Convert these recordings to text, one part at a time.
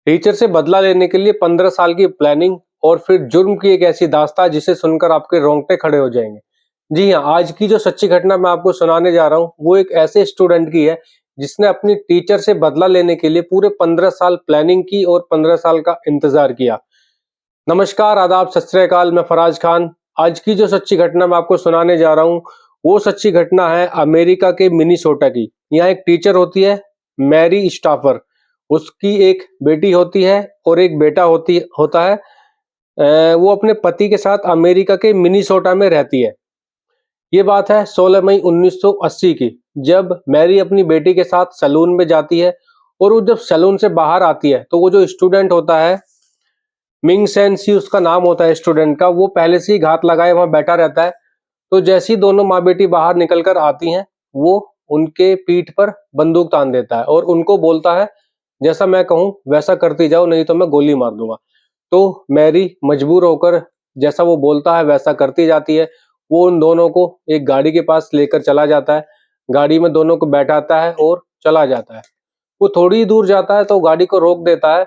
Teacher से बदला लेने के लिए 15 साल की प्लानिंग और फिर जुर्म की एक ऐसी दास्तां जिसे सुनकर आपके रोंगटे खड़े हो जाएंगे। जी हाँ, आज की जो सच्ची घटना मैं आपको सुनाने जा रहा हूँ वो एक ऐसे स्टूडेंट की है जिसने अपनी टीचर से बदला लेने के लिए पूरे 15 साल प्लानिंग की और 15 साल का इंतजार किया। नमस्कार, आदाब, सत श्री अकाल, मैं फराज खान। आज की जो सच्ची घटना मैं आपको सुनाने जा रहा हूँ वो सच्ची घटना है अमेरिका के मिनीसोटा की। यहाँ एक टीचर होती है, मैरी स्टाफर। उसकी एक बेटी होती है और एक बेटा होता है। वो अपने पति के साथ अमेरिका के मिनीसोटा में रहती है। ये बात है 16 मई 1980 की, जब मैरी अपनी बेटी के साथ सैलून में जाती है। और वो जब सैलून से बाहर आती है तो वो जो स्टूडेंट होता है, मिंग सेन सी उसका नाम होता है स्टूडेंट का, वो पहले से ही घात लगाए वहां बैठा रहता है। तो जैसी दोनों माँ बेटी बाहर निकल कर आती हैं, वो उनके पीठ पर बंदूक तान देता है और उनको बोलता है, जैसा मैं कहूँ वैसा करती जाओ, नहीं तो मैं गोली मार दूंगा। तो मैरी मजबूर होकर जैसा वो बोलता है वैसा करती जाती है। वो उन दोनों को एक गाड़ी के पास लेकर चला जाता है, गाड़ी में दोनों को बैठाता है और चला जाता है। वो थोड़ी दूर जाता है तो गाड़ी को रोक देता है,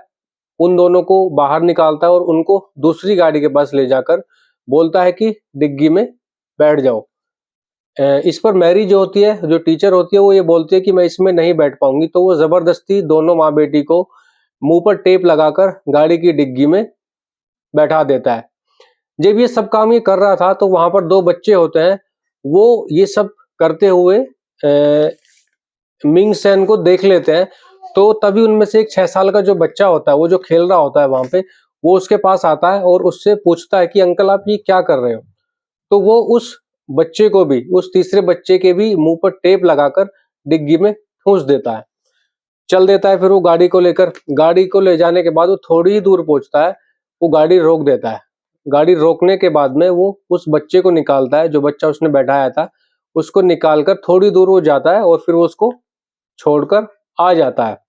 उन दोनों को बाहर निकालता है और उनको दूसरी गाड़ी के पास ले जाकर बोलता है कि डिग्गी में बैठ जाओ। इस पर मैरी जो होती है, जो टीचर होती है, वो ये बोलती है कि मैं इसमें नहीं बैठ पाऊंगी। तो वो जबरदस्ती दोनों माँ बेटी को मुंह पर टेप लगाकर गाड़ी की डिग्गी में बैठा देता है। जब ये सब काम ये कर रहा था तो वहां पर दो बच्चे होते हैं, वो ये सब करते हुए मिंग सेन को देख लेते हैं। तो तभी उनमें से एक 6 साल का जो बच्चा होता है, वो जो खेल रहा होता है वहां पे, वो उसके पास आता है और उससे पूछता है कि अंकल आप ये क्या कर रहे हो। तो वो उस बच्चे को भी, उस तीसरे बच्चे के भी मुंह पर टेप लगाकर डिग्गी में ठूंस देता है। चल देता है। फिर वो गाड़ी को लेकर, गाड़ी को ले जाने के बाद वो थोड़ी ही दूर पहुंचता है, वो गाड़ी रोक देता है। गाड़ी रोकने के बाद में वो उस बच्चे को निकालता है, जो बच्चा उसने बैठाया था, उसको निकालकर थोड़ी दूर वो जाता है और फिर वो उसको छोड़कर आ जाता है।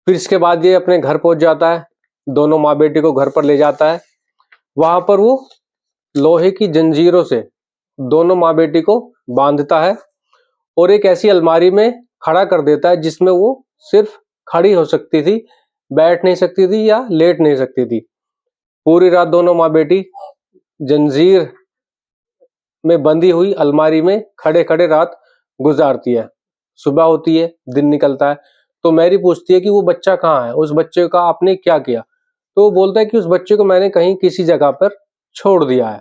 फिर इसके बाद ये अपने घर पहुंच जाता है, दोनों माँ बेटी को घर पर ले जाता है। वहां पर वो लोहे की जंजीरों से दोनों माँ बेटी को बांधता है और एक ऐसी अलमारी में खड़ा कर देता है जिसमें वो सिर्फ खड़ी हो सकती थी, बैठ नहीं सकती थी या लेट नहीं सकती थी। पूरी रात दोनों माँ बेटी जंजीर में बंधी हुई अलमारी में खड़े खड़े रात गुजारती है। सुबह होती है, दिन निकलता है। तो मैरी पूछती है कि वो बच्चा कहाँ है, उस बच्चे का आपने क्या किया। तो वो बोलता है कि उस बच्चे को मैंने कहीं किसी जगह पर छोड़ दिया है।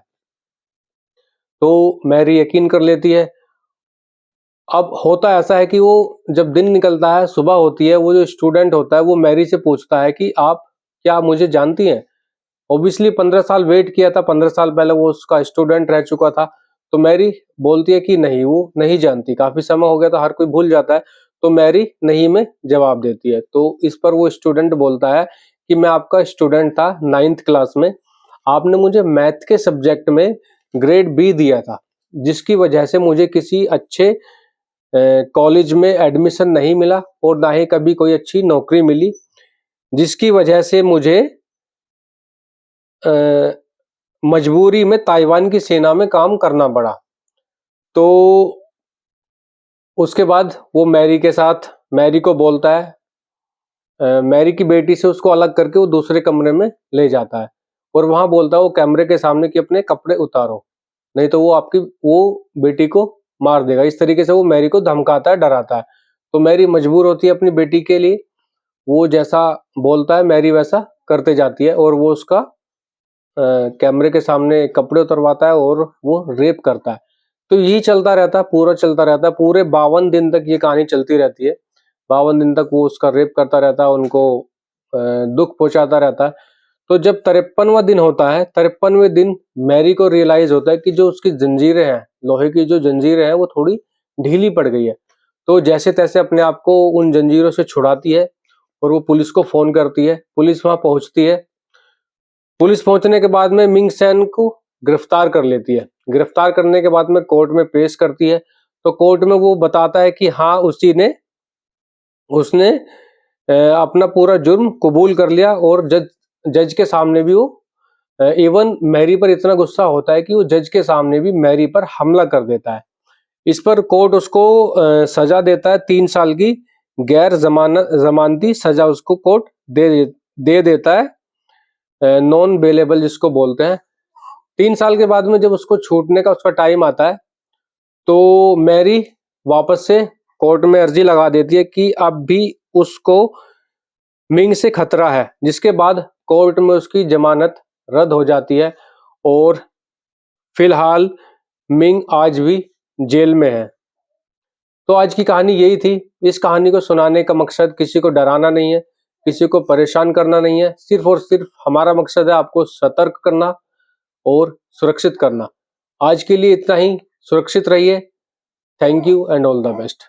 तो मैरी यकीन कर लेती है। अब होता ऐसा है कि वो जब दिन निकलता है, सुबह होती है, वो जो स्टूडेंट होता है वो मैरी से पूछता है कि आप क्या मुझे जानती हैं। ऑब्वियसली 15 साल वेट किया था, 15 साल पहले वो उसका स्टूडेंट रह चुका था। तो मैरी बोलती है कि नहीं, वो नहीं जानती, काफी समय हो गया था, हर कोई भूल जाता है। तो मैरी नहीं में जवाब देती है। तो इस पर वो स्टूडेंट बोलता है कि मैं आपका स्टूडेंट था 9th क्लास में, आपने मुझे मैथ के सब्जेक्ट में ग्रेड बी दिया था, जिसकी वजह से मुझे किसी अच्छे कॉलेज में एडमिशन नहीं मिला और ना ही कभी कोई अच्छी नौकरी मिली, जिसकी वजह से मुझे मजबूरी में ताइवान की सेना में काम करना पड़ा। तो उसके बाद वो मैरी के साथ, मैरी को बोलता है, मैरी की बेटी से उसको अलग करके वो दूसरे कमरे में ले जाता है और वहां बोलता है वो कैमरे के सामने कि अपने कपड़े उतारो, नहीं तो वो आपकी वो बेटी को मार देगा। इस तरीके से वो मैरी को धमकाता है, डराता है। तो मैरी मजबूर होती है अपनी बेटी के लिए, वो जैसा बोलता है मैरी वैसा करते जाती है और वो उसका कैमरे के सामने कपड़े उतरवाता है और वो रेप करता है। तो यही चलता रहता है, पूरा चलता रहता है, पूरे 52 दिन तक ये कहानी चलती रहती है। 52 दिन तक वो उसका रेप करता रहता है, उनको दुख पहुंचाता रहता है। तो जब 53वां दिन होता है, 53वें दिन मैरी को रियलाइज होता है कि जो उसकी जंजीरें हैं, लोहे की जो जंजीरें हैं, वो थोड़ी ढीली पड़ गई है। तो जैसे तैसे अपने आप को उन जंजीरों से छुड़ाती है और वो पुलिस को फोन करती है। पुलिस वहां पहुंचती है। पुलिस पहुंचने के बाद में मिंग सेन को गिरफ्तार कर लेती है। गिरफ्तार करने के बाद में कोर्ट में पेश करती है। तो कोर्ट में वो बताता है कि हाँ, उसने अपना पूरा जुर्म कबूल कर लिया और जज के सामने भी वो इवन मैरी पर इतना गुस्सा होता है कि वो जज के सामने भी मैरी पर हमला कर देता है। इस पर कोर्ट उसको सजा देता है 3 साल की गैर जमानती सजा उसको कोर्ट दे देता है, नॉन बेलेबल जिसको बोलते हैं। 3 साल के बाद में जब उसको छूटने का उसका टाइम आता है तो मैरी वापस से कोर्ट में अर्जी लगा देती है कि अब भी उसको मिंग से खतरा है, जिसके बाद कोर्ट में उसकी जमानत रद्द हो जाती है और फिलहाल मिंग आज भी जेल में है। तो आज की कहानी यही थी। इस कहानी को सुनाने का मकसद किसी को डराना नहीं है, किसी को परेशान करना नहीं है, सिर्फ और सिर्फ हमारा मकसद है आपको सतर्क करना और सुरक्षित करना। आज के लिए इतना ही। सुरक्षित रहिए। Thank you and all the best.